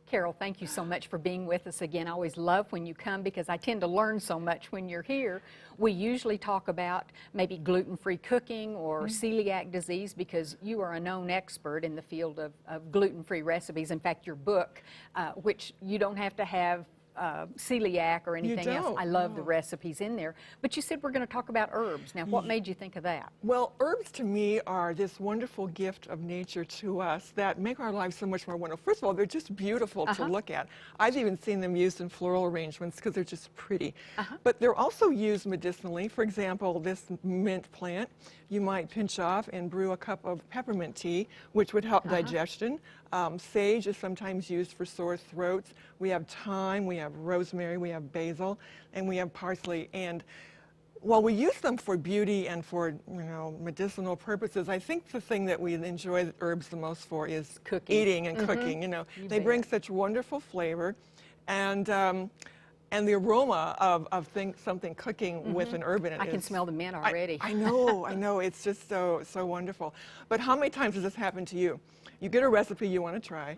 Carol, thank you so much for being with us again. I always love when you come because I tend to learn so much when you're here. We usually talk about maybe gluten-free cooking or celiac disease because you are a known expert in the field of gluten-free recipes. In fact, your book, which you don't have to have celiac or anything else. don't, I love the recipes in there. But you said we're going to talk about herbs. Now, what made you think of that? Well, herbs to me are this wonderful gift of nature to us that make our lives so much more wonderful. First of all, they're just beautiful to look at. I've even seen them used in floral arrangements because they're just pretty. But they're also used medicinally. For example, this mint plant, you might pinch off and brew a cup of peppermint tea, which would help digestion. Sage is sometimes used for sore throats. We have thyme, we have rosemary, we have basil, and we have parsley. And while we use them for beauty and for, medicinal purposes, I think the thing that we enjoy herbs the most for is Cooking. eating and cooking. They bring such wonderful flavor, and the aroma of something cooking with an herb in it. I can smell the mint already. I know. It's just so wonderful. But how many times does this happen to you? You get a recipe you want to try,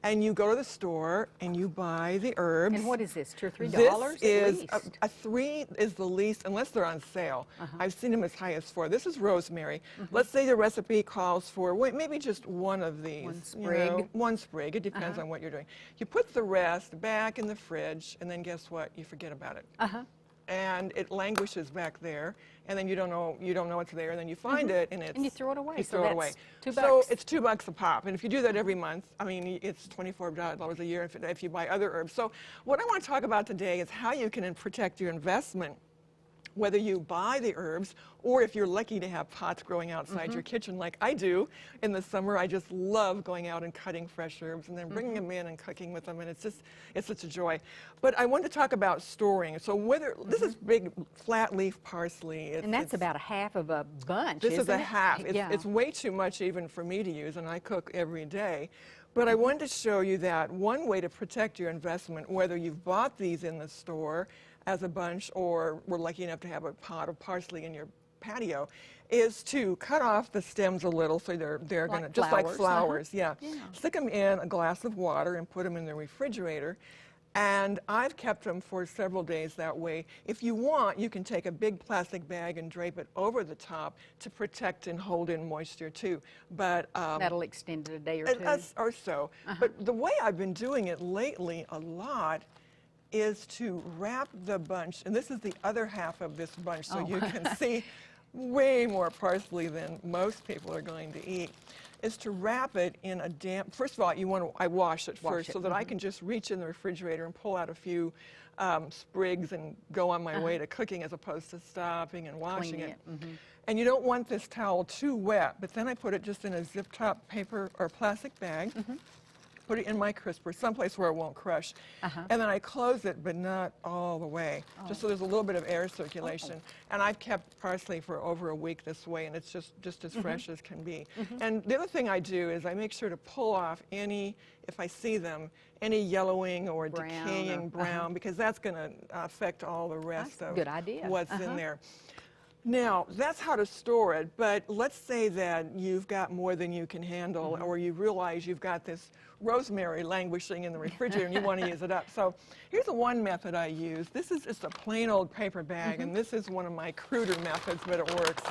and you go to the store and you buy the herbs. And what is this, $2 or $3 This is at least? a $3 is the least, unless they're on sale. I've seen them as high as $4. This is rosemary. Let's say the recipe calls for maybe just one of these. One sprig. One sprig. It depends on what you're doing. You put the rest back in the fridge, and then guess what? You forget about it. And it languishes back there, and then you don't know it's there, and then you find it, and you throw it away. You So throw it that's away. $2. So it's $2 a pop, and if you do that every month, I mean, it's $24 a year if you buy other herbs. So what I want to talk about today is how you can protect your investment, whether you buy the herbs or if you're lucky to have pots growing outside your kitchen like I do. In the summer, I just love going out and cutting fresh herbs and then bringing them in and cooking with them, and it's such a joy. But I want to talk about storing. So this is big flat leaf parsley. And that's about a half of a bunch, This is isn't a it? half. Yeah. It's way too much even for me to use, and I cook every day. But I wanted to show you that one way to protect your investment, whether you've bought these in the store as a bunch or were lucky enough to have a pot of parsley in your patio, is to cut off the stems a little so they're going to, just like flowers, flowers, yeah. Stick them in a glass of water and put them in the refrigerator. And I've kept them for several days that way. If you want, you can take a big plastic bag and drape it over the top to protect and hold in moisture too. But that'll extend it a day or two. or so. But the way I've been doing it lately a lot is to wrap the bunch, and this is the other half of this bunch, so you can see way more parsley than most people are going to eat, is to wrap it in a damp, first of all, I wash it first so that I can just reach in the refrigerator and pull out a few sprigs and go on my way to cooking as opposed to stopping and washing it. And you don't want this towel too wet, but then I put it just in a zip-top paper or plastic bag, put it in my crisper, someplace where it won't crush, and then I close it, but not all the way, just so there's a little bit of air circulation. And I've kept parsley for over a week this way, and it's just as fresh as can be. And the other thing I do is I make sure to pull off any, if I see them, any yellowing or decaying brown, because that's going to affect all the rest of what's in there. Now, that's how to store it, but let's say that you've got more than you can handle, or you realize you've got this rosemary languishing in the refrigerator and you want to use it up. So here's the one method I use. This is just a plain old paper bag, and this is one of my cruder methods, but it works,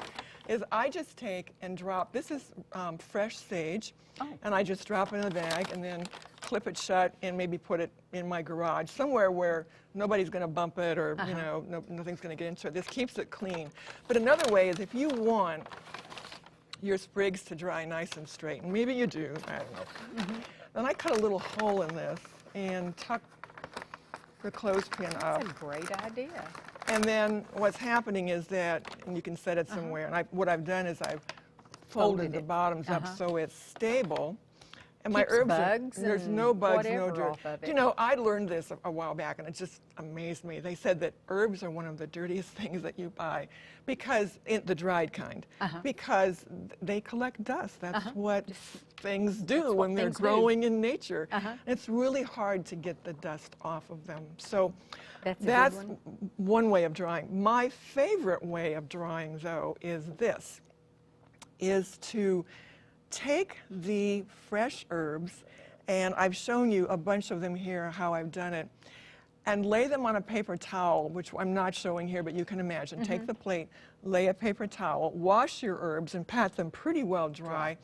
is I just take and drop, this is fresh sage, and I just drop it in the bag and then clip it shut and maybe put it in my garage, somewhere where nobody's going to bump it or you know, nothing's going to get into it. This keeps it clean. But another way is if you want your sprigs to dry nice and straight, and maybe you do, I don't know, then I cut a little hole in this and tuck the clothespin up. That's a great idea. And then what's happening is that, and you can set it somewhere, and what I've done is I've folded the bottoms up so it's stable. And my herbs, there's no bugs, no dirt. You know, I learned this a while back, and it just amazed me. They said that herbs are one of the dirtiest things that you buy, because the dried kind, because they collect dust. That's what things do when they're growing in nature. It's really hard to get the dust off of them. So that's one way of drying. My favorite way of drying, though, is this, is to take the fresh herbs, and I've shown you a bunch of them here, how I've done it, and lay them on a paper towel, which I'm not showing here, but you can imagine. Take the plate, lay a paper towel, wash your herbs and pat them pretty well dry,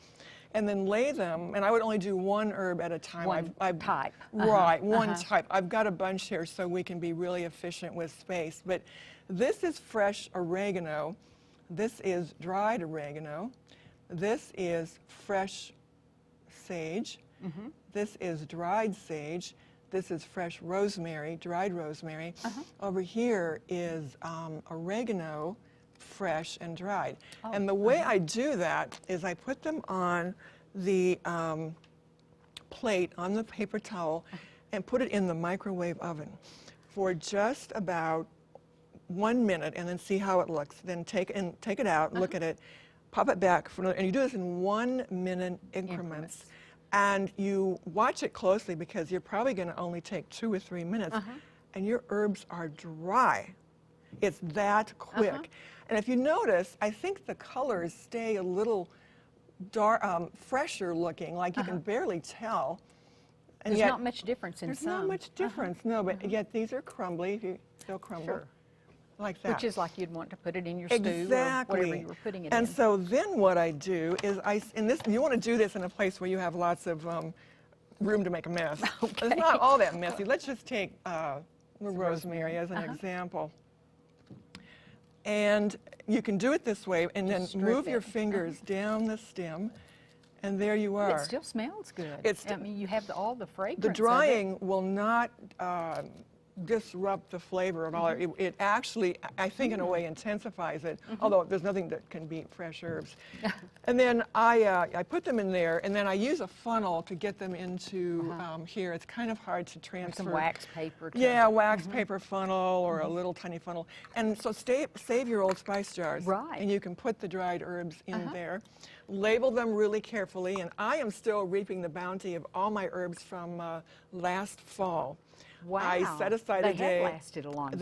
and then lay them, and I would only do one herb at a time. One type. Right, one type. I've got a bunch here so we can be really efficient with space, but this is fresh oregano, this is dried oregano, this is fresh sage, this is dried sage, this is fresh rosemary, dried rosemary. Over here is oregano, fresh and dried. And the way I do that is I put them on the plate, on the paper towel, and put it in the microwave oven for just about 1 minute, and then see how it looks. Then take it out, look at it, pop it back for another, and you do this in 1 minute increments. And you watch it closely, because you're probably going to only take 2 or 3 minutes, and your herbs are dry. It's that quick. And if you notice, I think the colors stay a little dark, fresher looking, like you can barely tell. And there's yet, not much difference in some. There's not much difference, no, but yet these are crumbly, they'll crumble. Like that. Which is like you'd want to put it in your stew or whatever you were putting it in. And so then what I do is you want to do this in a place where you have lots of room to make a mess. It's not all that messy. Let's just take rosemary as an example. And you can do it this way, and then move your fingers down the stem, and there you are. It still smells good. I mean, you have all the fragrance. The drying will not disrupt the flavor at all. It actually, I think, in a way, intensifies it, although there's nothing that can beat fresh herbs. And then I put them in there, and then I use a funnel to get them into here. It's kind of hard to transfer. Some wax paper. Yeah, wax paper funnel or a little tiny funnel. And so save your Old Spice jars. Right. And you can put the dried herbs in there. Label them really carefully, and I am still reaping the bounty of all my herbs from last fall. Wow. I set aside a day. They have lasted a long time.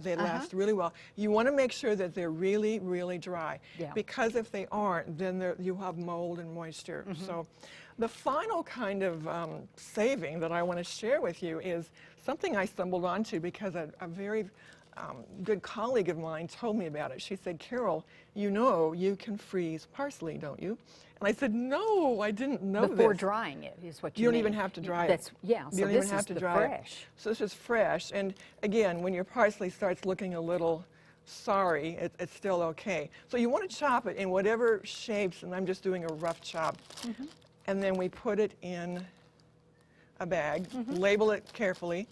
They last really well. You want to make sure that they're really, really dry. Because if they aren't, then you have mold and moisture. So the final kind of saving that I want to share with you is something I stumbled onto because a very good colleague of mine told me about it. She said, Carol, you know you can freeze parsley, don't you? And I said, no, I didn't know Before this. drying it is what You you don't mean. even have to dry That's, it. yeah, You so don't this even have is to the dry it. fresh. So this is fresh. And again, when your parsley starts looking a little sorry, it's still okay. So you want to chop it in whatever shapes, and I'm just doing a rough chop. And then we put it in a bag, label it carefully.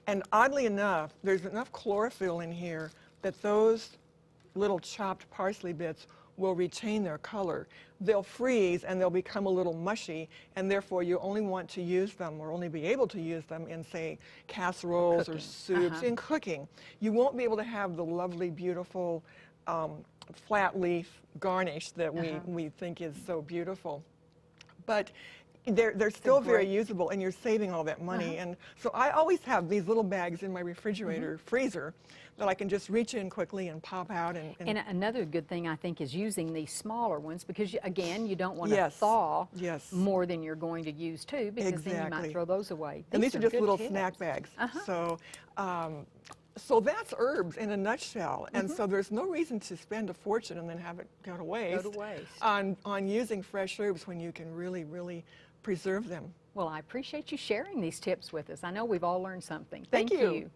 And oddly enough, there's enough chlorophyll in here that those little chopped parsley bits will retain their color. They'll freeze and they'll become a little mushy, and therefore you only want to use them or only be able to use them in, say, casseroles or soups, in cooking. You won't be able to have the lovely, beautiful flat leaf garnish that we think is so beautiful. But they're still very usable, and you're saving all that money. And so I always have these little bags in my refrigerator, freezer, that I can just reach in quickly and pop out. And another good thing, I think, is using these smaller ones because, again, you don't want to thaw more than you're going to use, too, because then you might throw those away. And these are just little snack bags. So, so that's herbs in a nutshell. And so there's no reason to spend a fortune and then have it go to waste, on using fresh herbs when you can really, really preserve them. Well, I appreciate you sharing these tips with us. I know we've all learned something. Thank you.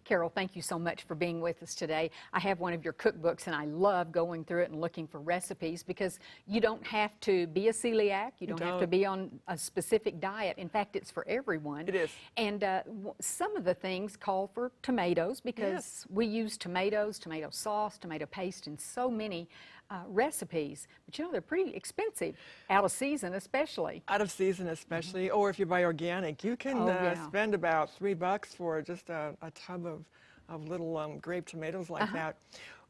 Carol, thank you so much for being with us today. I have one of your cookbooks, and I love going through it and looking for recipes because you don't have to be a celiac. You don't have to be on a specific diet. In fact, it's for everyone. It is. And some of the things call for tomatoes because we use tomatoes, tomato sauce, tomato paste in so many recipes. But you know, they're pretty expensive, out of season especially. Out of season especially, or if you buy organic, you can spend about $3 for just a tub of little grape tomatoes like that.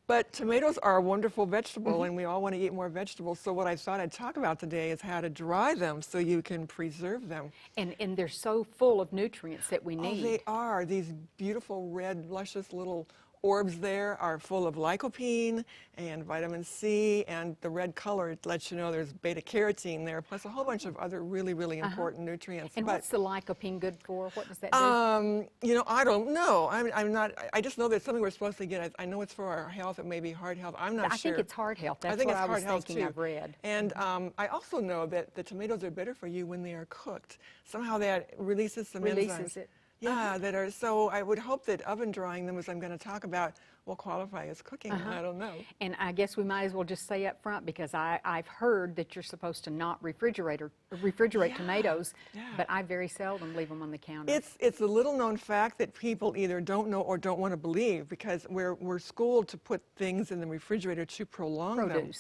But tomatoes are a wonderful vegetable, and we all want to eat more vegetables. So what I thought I'd talk about today is how to dry them so you can preserve them. And they're so full of nutrients that we need. Oh, they are. These beautiful red, luscious little orbs there are full of lycopene and vitamin C, and the red color lets you know there's beta carotene there, plus a whole bunch of other really, really important nutrients. And what's the lycopene good for? What does that do? You know, I don't know. I'm not. I just know that it's something we're supposed to get. I know it's for our health. It may be heart health. I'm not sure. I think it's heart health. That's I think what it's I was heart health thinking too. I've read. And I also know that the tomatoes are better for you when they are cooked. Somehow that releases some enzymes. It. Yeah, that are, so I would hope that oven drying them, as I'm going to talk about, will qualify as cooking. I don't know. And I guess we might as well just say up front, because I've heard that you're supposed to not refrigerate tomatoes, but I very seldom leave them on the counter. It's a little known fact that people either don't know or don't want to believe, because we're schooled to put things in the refrigerator to prolong them.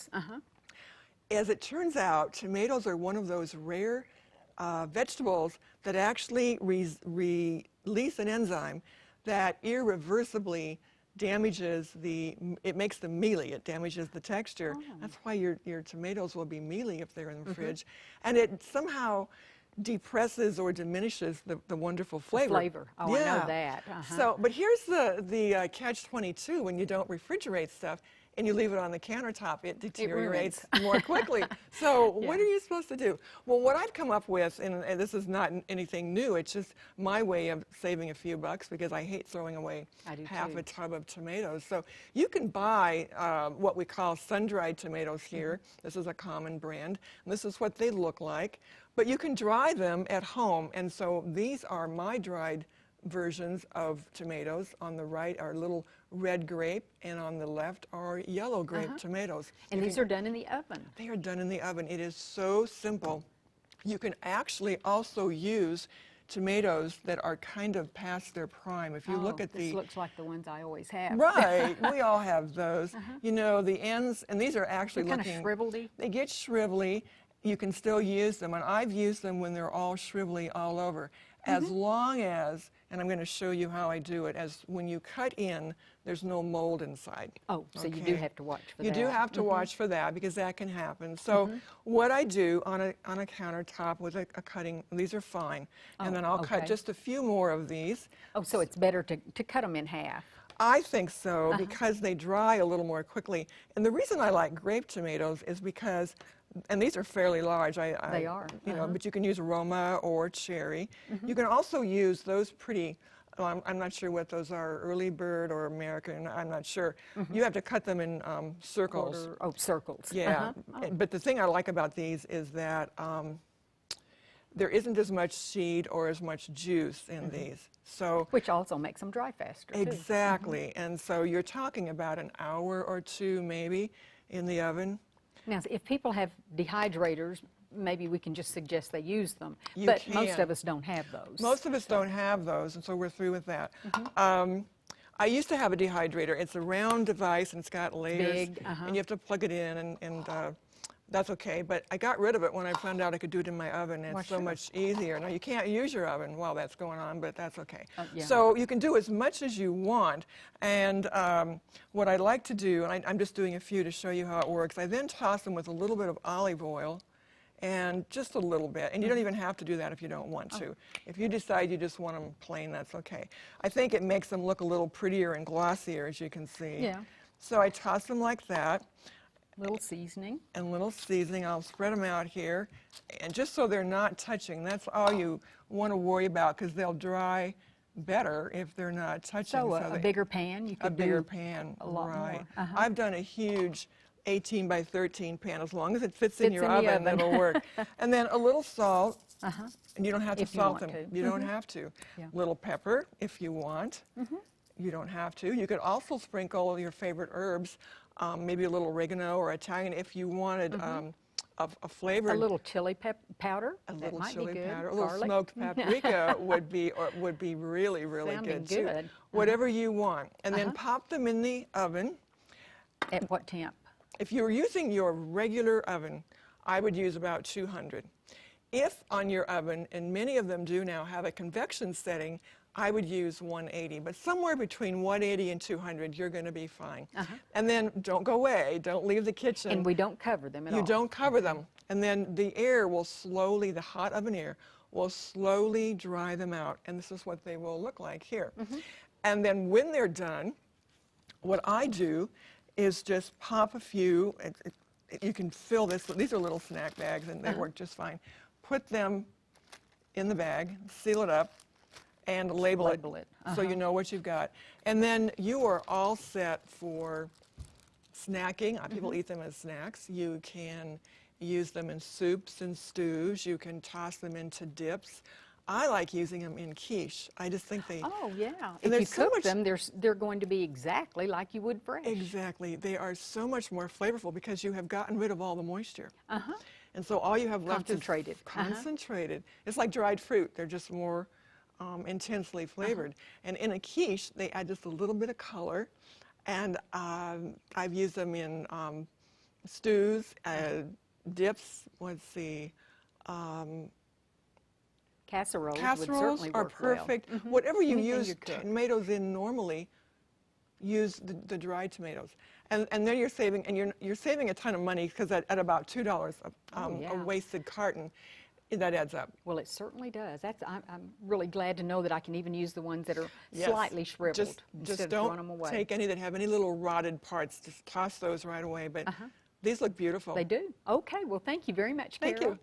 As it turns out, tomatoes are one of those rare vegetables that actually release an enzyme that irreversibly damages it makes them mealy. It damages the texture. That's why your tomatoes will be mealy if they're in the fridge. And it somehow depresses or diminishes the wonderful flavor. Oh, I know that. So, but here's the catch-22 when you don't refrigerate stuff and you leave it on the countertop, it deteriorates more quickly. So what are you supposed to do? Well, what I've come up with, and this is not anything new, it's just my way of saving a few bucks, because I hate throwing away half a tub of tomatoes. So you can buy what we call sun-dried tomatoes here. This is a common brand. And this is what they look like. But you can dry them at home. And so these are my dried versions of tomatoes. On the right are little red grape, and on the left are yellow grape tomatoes. And these are done in the oven. They are done in the oven. It is so simple. You can actually also use tomatoes that are kind of past their prime. If you look at this looks like the ones I always have. Right, we all have those. You know, the ends, and these are actually They're kind of shrivelly. They get shrivelly. You can still use them, and I've used them when they're all shrivelly all over. As long as, and I'm going to show you how I do it, as when you cut in, there's no mold inside. Oh, so you do have to watch for that. You do have to watch for that, because that can happen. So what I do on a countertop with a cutting, these are fine, and then I'll cut just a few more of these. Oh, so it's better to cut them in half. I think so, because they dry a little more quickly. And the reason I like grape tomatoes is because, and these are fairly large. They are. You know, but you can use Roma or cherry. You can also use those pretty, I'm not sure what those are, early bird or American, I'm not sure. You have to cut them in circles. Circles. Yeah. But the thing I like about these is that there isn't as much seed or as much juice in these. So, which also makes them dry faster. Exactly. And so you're talking about an hour or two maybe in the oven. Now, if people have dehydrators, maybe we can just suggest they use them. You but can. Most of us don't have those. Most of us don't have those, and so we're through with that. I used to have a dehydrator. It's a round device, and it's got layers. Big, and you have to plug it in, and that's okay. But I got rid of it when I found out I could do it in my oven, and it's so much easier. Now, you can't use your oven while that's going on, but that's okay. So you can do as much as you want. And what I like to do, and I'm just doing a few to show you how it works, I then toss them with a little bit of olive oil, and just a little bit. And you don't even have to do that if you don't want to. If you decide you just want them plain, that's okay. I think it makes them look a little prettier and glossier, as you can see. Yeah. So I toss them like that. Little seasoning. And little seasoning. I'll spread them out here. And just so they're not touching, that's all you want to worry about, because they'll dry better if they're not touching. So a bigger pan, you could do a bigger pan, a lot right. more. I've done a huge 18 by 13 pan. As long as it fits in your oven, it'll work. And then a little salt, and you don't have to salt them. You don't have to. Little pepper if you want. you don't have to. You could also sprinkle your favorite herbs, maybe a little oregano or Italian if you wanted a flavor. A little chili powder. A That little might chili be good. powder, a little Garlic. smoked paprika would be really, really Sounding good too. good. Whatever you want. And then pop them in the oven. At what temp? If you're using your regular oven, I would use about 200. If on your oven, and many of them do now have a convection setting, I would use 180, but somewhere between 180 and 200, you're going to be fine. And then don't go away, don't leave the kitchen. And we don't cover them at all. You don't cover them. And then the air will slowly, the hot oven air, will slowly dry them out. And this is what they will look like here. And then when they're done, what I do is just pop a few. You can fill this. These are little snack bags, and they work just fine. Put them in the bag, seal it up, and label it so you know what you've got. And then you are all set for snacking. People eat them as snacks. You can use them in soups and stews. You can toss them into dips. I like using them in quiche. I just think they... Oh, yeah. And If you there's so cook much- them, they're going to be exactly like you would fresh. Exactly. They are so much more flavorful because you have gotten rid of all the moisture. And so all you have left Concentrated. is concentrated. It's like dried fruit. They're just more intensely flavored. And in a quiche, they add just a little bit of color. And I've used them in stews, dips, let's see. Casseroles would Casseroles certainly are work well. perfect. Whatever you Anything use you cook. tomatoes in normally, use the dried tomatoes. And then you're saving, and you're saving a ton of money because at about $2 yeah. a wasted carton, that adds up. Well, it certainly does. I'm really glad to know that I can even use the ones that are Yes. slightly shriveled Just instead of don't throwing them away. take any that have any little rotted parts. Just toss those right away. But these look beautiful. They do. Okay, well, thank you very much, Thank Carol. you.